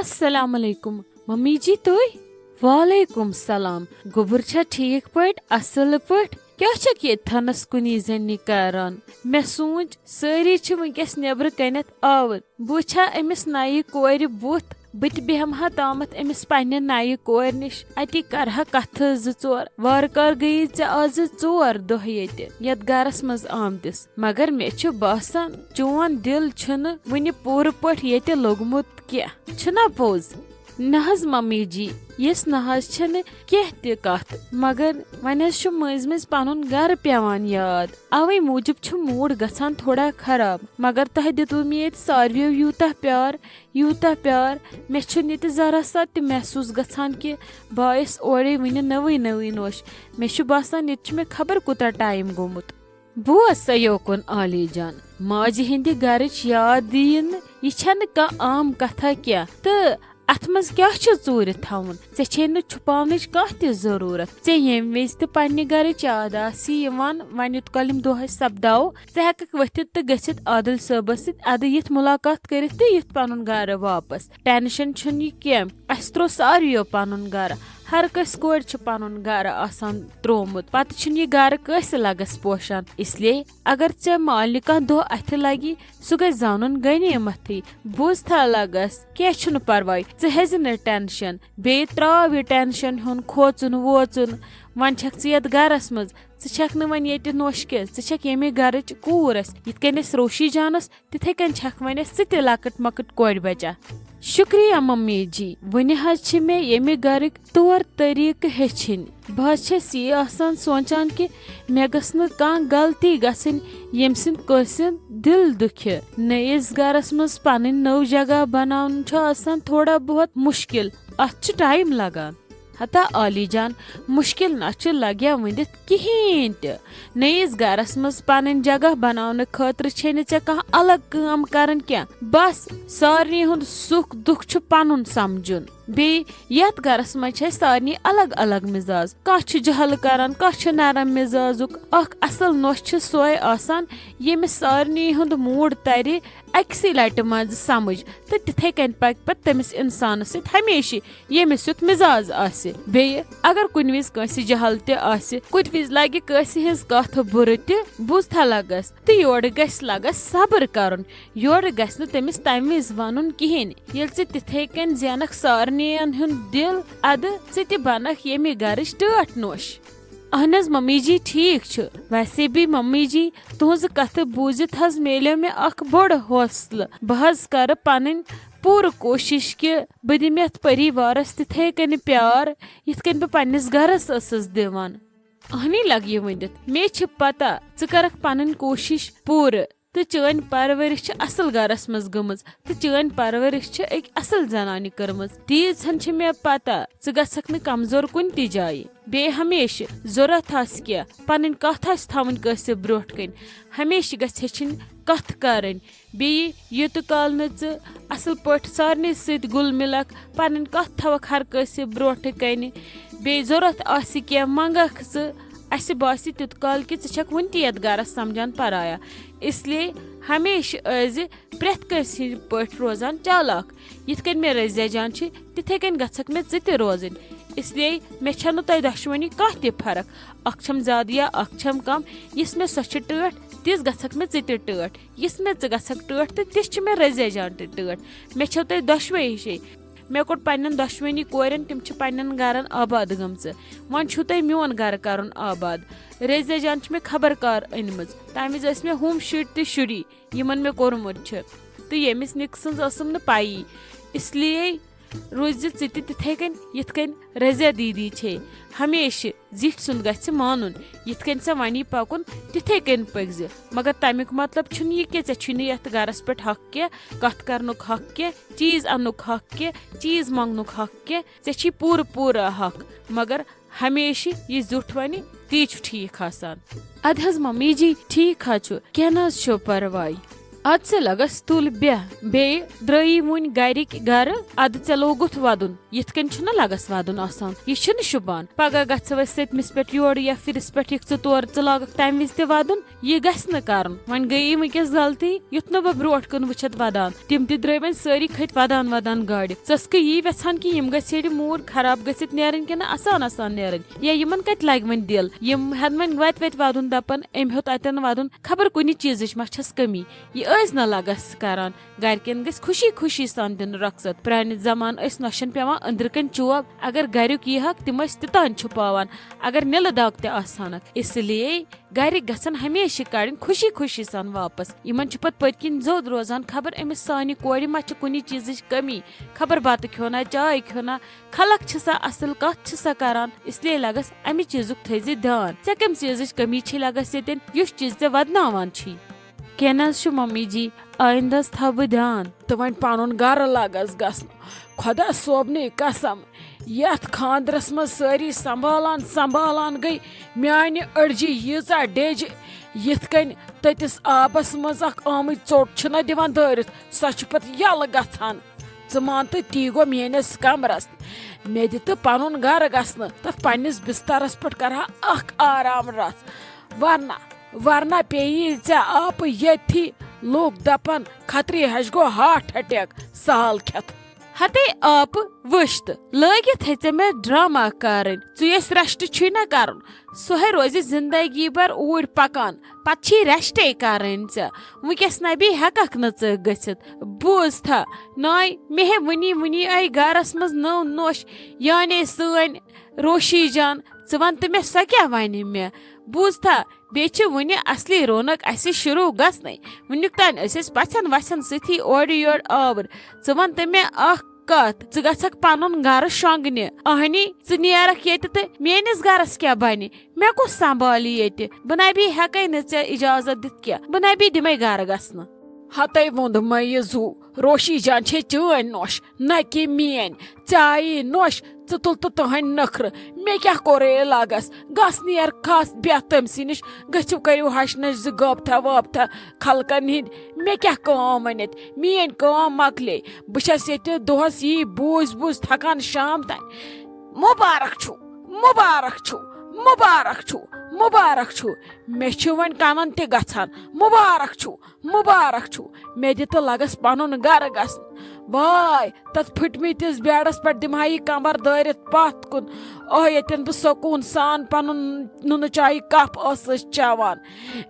अस्सलाम अलैकुम मम्मी जी तुई वालेकुम सलाम गुबर छा ठीक पट असल पट क्या छक ये थनस कुनी जन्नी करान मे सूंच सारी छ वंकस नेबर कनत आवर बुछा अमिस नई कोर बुथ बत बेहमहा तामत अमिस पन्ने नई कोर निश अति करहा कथ जोर वार कर गई चे आज 4 दह यत गरस मज आमतिस मगर मे छ बासान चोन दिल छन वनि पूर पट ये लोगमुत क्या छना पोज नहज मम्मी जी यस नहज छन कह त कथ मगर वन मज मज पन गर पेवान याद अवे मूजूब छ मूड गसान थोड़ा खराब मगर तह दितु मे सारवियो यूता प्यार मे ये जरा सा त महसूस गसान कि बायस ओरे वन नवी नवी नोश मे बासान ये मे खबर कुता टाइम गोमुत बोस सयोकुन आली जान माजी हिंदी गरच याद दीन यह छन का आम कथा क्या त अथ मज क्या चूर थवन ऐ न छुपावनच कह जरूरत येम वज तो पन्ने गरच याद वन युत कल दोह सपदाओ हेक वथित तो गसित आदिल सबस अद यथ मुलाकात कर युत पन गर वापस टेंशन कह अस त्रो सारियो पन गर हर कस कोर पन गर आसान त्रोमुत पत यह गर कस लगस पोशान इसलिए अगर ऐ मालि कह दह अथ लगी सह ग जान गनीमत बुझ था लगस कह परवाय हेज न टेंशन बे त्राव यह टेंशन हुन खोचुन वोचुन वन छक ये गरस मज छक वन ये नोश छक ये गरच कूर यथ रोशी जानस तिथे कन छक वन सह लकट मकट कोड़ बचा शुक्रिया मम्मी जी वन मे ये गरिक तौर तरीक हेचिन बस ये आसान सोचान कि मे गस कह गलती गसन यम सिंद कसिन दिल दुखी नयस गरस मज पन नव जगह बनान आसान थोड़ा बहुत मुश्किल अत टाइम लगान हता आली जान मुश्किल न लग्या वनित कहें त नयस गरस मज पन जगह बनाने खतर छे कह अलग काम करन क्या बस सारनी हुंद सुख दुख पन समझुन बे यत गरस मज सारनी अलग अलग मिजाज कह जहल करान कह नरम मिजाजुक अख असल नोश सोय आसान यमिस सारनी हुंद मूड तरि अक्सी लट मज समझ तो तिथे कन पक पत तमिस इंसान सत हमेशा यमिस युत मिजाज आसे बे अगर कुन विज कंसी जहल ते आसे कुछ विज लगे कंसी हिंस कथ बुर ते बुझता लगस तो योर गस लगस सब्र करन योर गस न तमिस तम विज वनुन कहें येल से तिथे कन जानक सारनियन हुंद दिल अद से बनक यमि गरच टट नोश अहनज मम्मी जी ठीक छ वैसे भी मम्मी जी तुहज कथ बूझित हज मेले में अख बड़ हौसल बहज कर पन पूर कोशिश कि बह दिम यथ परिवारस तिथे कन प्यार यथ कन बह पन्निस गरस असस दिवान अहनी लगी वनित मे छ पता ज करक पन कोशिश पूर तो चन परवरिश असल गरस मज गमज तो चन परवरिश एक असल जनानी करमज तीज मे पता ज गसक न कमजोर कुन ति जाय बे हमेशा जरूरत क्या पन कथ थवन कस ब्रोट कन हमेशा गछिन कथ करन बे युत काल न असल पट सारने सत गुल मिलक पन कथ थवक हर कस ब्रोट कन बे जरूरत आस क्या मंगख अस बास तुत काल कि छक वन यत गरस समझान पराया इसलिए हमेशा प्रेथ कस पट रोजान चालाक यथ कन मे रजिया जान तिथे कन गछक मे ज रोजन इसलिए मे छन तय दशवनी कह त फर्क अक्षम ज्यादा या अक्षम कम यस मे सो टट तिस गछक मे ज टट यस मे ज गछक टट तो तिस मे रजिया जान टट मे छो तय दशवे हिशे मे कोट पन्न दशवनी कोरन तिम पन्न गरन आबाद गमच वन छु तय मोन गर करन आबाद रजिया जान मे खबर कार अनमज तम विज मे हम शुर तो शुरी यमन मे कोरमुत तो यमिस निक सम न पाई इसलिए रोज तिथे कन यथ कन रजिया दीदी छे हमेशा जिठ सुन गछ मानुन यथ कन सा वनी पकुन तिथे कन पगज मगर तमिक मतलब छुन ये के छु यथ गरस पे हक के कथ करनुक हक के चीज अनुक हक के चीज मांगनुक हक के छि पूर पूरा हक मगर हमेशा ये जुठ वनी ती छु ठीक आसान अद हज मम्मी जी ठीक हा छु क्या न छो परवाई اد से लगस तुल बेह बे द्रई वन गरिक गर अद से लोगुत वदुन यिथ कन छुना लगस वदुन आसान ये छुन शुबान पगा गछव सेतमिस पेट योर या फिरस पेट यक तोर चलाग तम विज ते वदुन ये गस न करन वन गई वकस गलती युत न ब ब्रोट कन वचत वदान तिम ते द्रई वन सारी खत वदान गाड़ी सस्क यी वेछान कि यम गसेड मूड खराब गसित नेरन के आसान आसान नेरन या यमन कत लाग वन दिल यम हदमन वत वदुन दपन एम होत अतन वदुन खबर कुनी चीज मा छस कमी ये न लगस करान गरकन गस खुशी खुशी सान दिन रखसत प्रान जमान नशन पेवान अंदर कन चोब अगर गरुक यह तिम तितान छुपावान अगर नील दाग ते आसान इसलिए गरिक गसन हमेशा कड़न खुशी खुशी सान वापस इमन पत पतकिन जोद रोजान खबर अमिस सानी कोड़ मा कुनी चीज कमी खबर बात खोना चाय खोना खलक छसा असल कत छसा करान इसलिए लगस अमि चीजुक थैजे ध्यान ऐ कम चीज कमी छ लगस ये युस चीज ते वदनावान छी केनस मम्मी जी आइंदस थव ध्यान तो वन पन गर लगस गसन खुदा सोबन कसम यथ खानदरस मज सारी संभालान संभालान गई म्यान अड़जी यीजा डेज यिथ कन ततिस आबस मज आमत चोट छना दिवान दारित सो पत यल गछान च मान तो ती गो मेस कमरस मे दित पन गर गसन तथ पन्निस बिस्तरस पे कर आराम रस वरना पेयी ऐ आप यथी लोग दपन खतरी हश गो हार्ट अटैक साल खेत हते आप वश्त लगित हे मे ड्रामा कर रेस्ट न कर सह रोज जिंदगी भर ऊर पकान पे रेस्टे कर वस नबी हेक न गत बोज था नाय मे वनी वनी आई गरस मज नव नोश याने सन रोशी जान वन तो मे सो क्या वन मे बोज था बे वन असली रौनक अस शुरू गसन वनुक तान पछन वसन सथी ओर योर आवर वन तो मे कत गक पन गर शोंगन अहनी नेरक ये तो मेनिस गरस क्या बन मे कुछ संभाल ये बह नबी हेकै न इजाजत दित क्या बह नबी दिमे गर गसन हते वोंद मे जू रोशी जान छे चन नोश न कि मेन चाय नोश तुल तो तुहन नखर मे क्या कोरे लागस गस नेर खास बेह तमसी निश गु करू हशनश गबथा वबथा खलकन हिंद मे क्या काम अनित मेन काम मकले बस ये दोहस यी बूज बूज थकान शाम तन मुबारक छु मुबारक छु मुबारक छु मुबारक छु मे वन कनन ते गछान मुबारक छु मे दित लगस पन गर गसन वाय तथ फुटमिस बेडस पे दिमहा यह कमर दारित पत कुन यन बह सकून सान पन नुन चाय कप चवान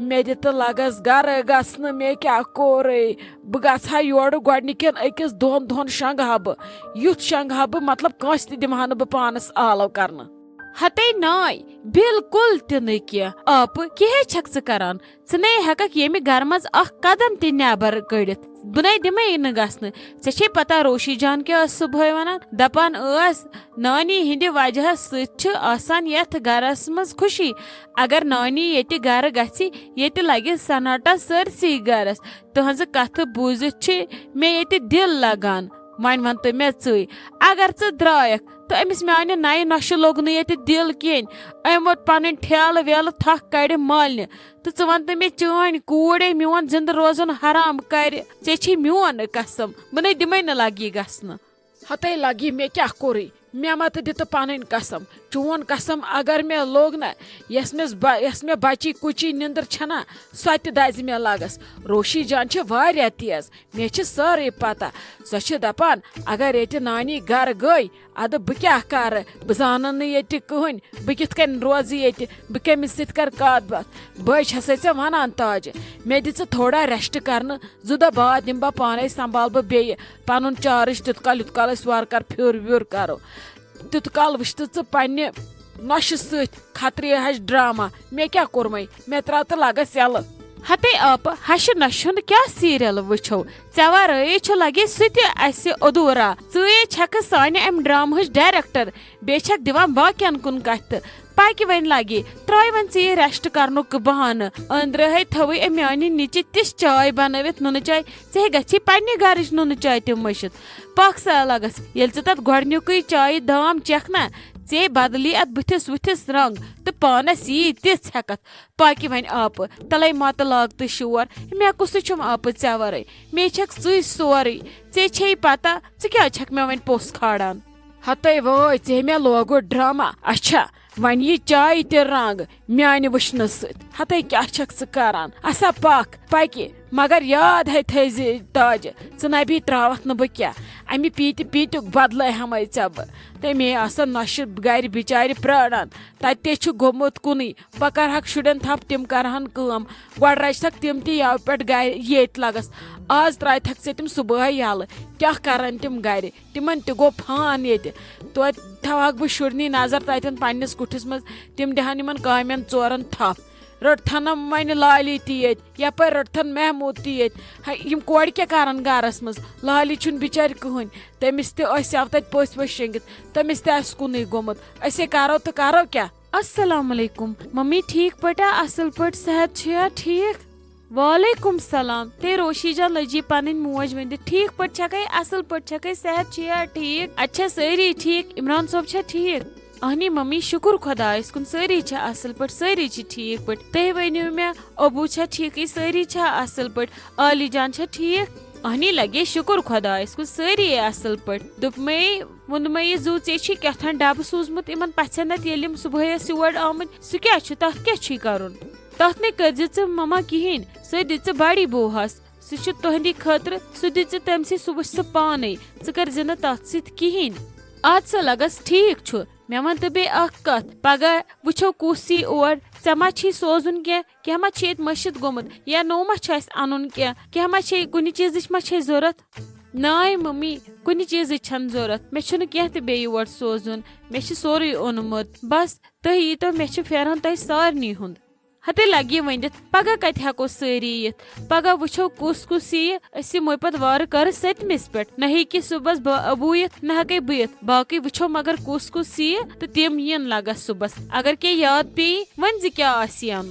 मे दित लगस गर गसन मे क्या कोरे बह गहा योर गोडनिकन अकिस दोन दोन शंगहा बह युथ शंगहा बह मतलब कंस त दिमहा न बह पानस आलव करना हते नाय बिल्कुल त आप कह छक करान ने हेकक ये घर मज कदम त नबर कड़ित बह दिमे न गसन ऐ पता रोशी जान क्या सुबह वन दपान नानी हिंद वजह ससान यथ गरस मज खुशी अगर नानी ये गर गि लगे सन्नाटा सरसी गरस तुहज कथ बूजित मे ये दिल लगान वन वन तो मे अगर द्रायक तो अमिस माने नए नशे लोग ये दिल कहें अम वो पन ठेल वेल थक कड़ मालने तो वन तो मे चान कूड़े मोन जिंद रोजन हराम कर मोन कसम बह दिमे न लगी गसन हते लगी मे क्या कोरी मे मत दित पन कसम चोन कसम अगर मे लोग न यस मे बची कुची निंदर छना सो दज मे लगस रोशी जान वारिया तेज मे सारे पता सो दपान अगर ये नानी गर गई अद बह क्या कर बह जान ये कहन बह कित कन रोज ये बह कमिस सत कर कत बात बह छे वन ताज मे दि थोड़ा रेस्ट कर जुदा बाद दिम बह पाने संभाल बह बे पन चार्ज तुत काल वार कर फ्योर व्योर करो तुत काल वुत पन्ने नशे सत खतरे हश ड्रामा मे क्या कोरमे मे त्रा तो लगस यल हते आप हश नशुन क्या सीरियल वुचो ऐ वरे लगे सह अधूरा छक साने अम ड्रामा डायरेक्टर बे दिवान बाकियन कुन कथ पाकि वन लगे त्राय वन ये रेस्ट करनुक बहान अंदर थवे म्यानी नीचे तिस चाय बनवित नुन चाय ऐ गि पन्ने गरच नुन चाय तम मशित पख सा लगस ये तथ गोडनुक चाय दाम चेख ना े बदली अत बुथिस वुथिस रंग तो पानस यी तिस हेकत पाकि वन आप तले मत लाग तो शोर मे कुछ छुम आप े वरे मे छक सी सोरे े छे पता े क्या छक मे वन पोस खाड़ान हते वो े मे लोगो ड्रामा अच्छा वन यी चाय ते रंग म्यान वुशन हते क्या छक स करान असा पाक पाकि मगर याद है थे ताज े नबी त्रावत न बह क्या अमि पीत पीतुक बदल हमें े बह तमे नश गर बिचार प्राणान तते गोमुत कुन बह करहक शुरन थप तिम करहन कम गो रचक तिम तव पे गर ये लगस आज त्राथक े तिम सुबह यल क्या करन तिम गर तिमन त गो फान ये तो थवक बह शुरनी नजर ततन पन्नस कुठिस मज तिम दहन इन कामन चोरन थप रटन वन लाली तीत यपर रटन महमूद तीत कोड़ क्या करान गरस मज लाली छुन बिचार कहन तमिस तव तत पस वस शेंगित तमिस तुन गोमुत असे करो तो करो क्या। अस्सलाम वालेकुम मम्मी ठीक पटा असल पट सेहत छिया ठीक। वालेकुम सलाम ते रोशी जान लजी पन मोज वन ठीक पट छकई असल पट छकई सेहत छिया ठीक अच्छा सारी ठीक इमरान सोब छा ठीक अहनी मम्मी शुक्र खुदायस कुन सारी छा असल पट सारी छी ठीक पट ते वनियो मे अबू छा ठीक सारी छा असल पट आली जान छा ठीक अहनी लगे शुक्र खुदायस कुन सारी असल पट दुप मे वुन मे जू े कथान डब सूजमुत इमन पछनत येलिम सुबह योर आमुत सह क्या तथ क्या करुन तथ ने कर ममा कहें सह दिच बड़ी बोहस सह तुहंदी खतर सह दिच तम सुबह सह पाने कर तथ सत कहें आज सा लगस ठीक छु मे वन तो बे कत पगह वो कुस और े मा सोजुन क्या मा मशिद गोमुत या नो मा अन क्या मा कुन चीज मा जरूरत नाय मम्मी कुन चीज छन जरूरत मे क्या बे योर सोजुन मे सोरे ओनमुत बस तुह यी तो मे फेरन तह सारनी हुंद हते लगे वनित पगह कत हेको सारी यित पगह वो कुस यह यमो पे वार कर सतमिस पे न हे सुबह अबू यित न हेक बह यित बाकी वो मगर कुस यह तो तिम यन लगस सुबह अगर क्या याद पे वन क्या आन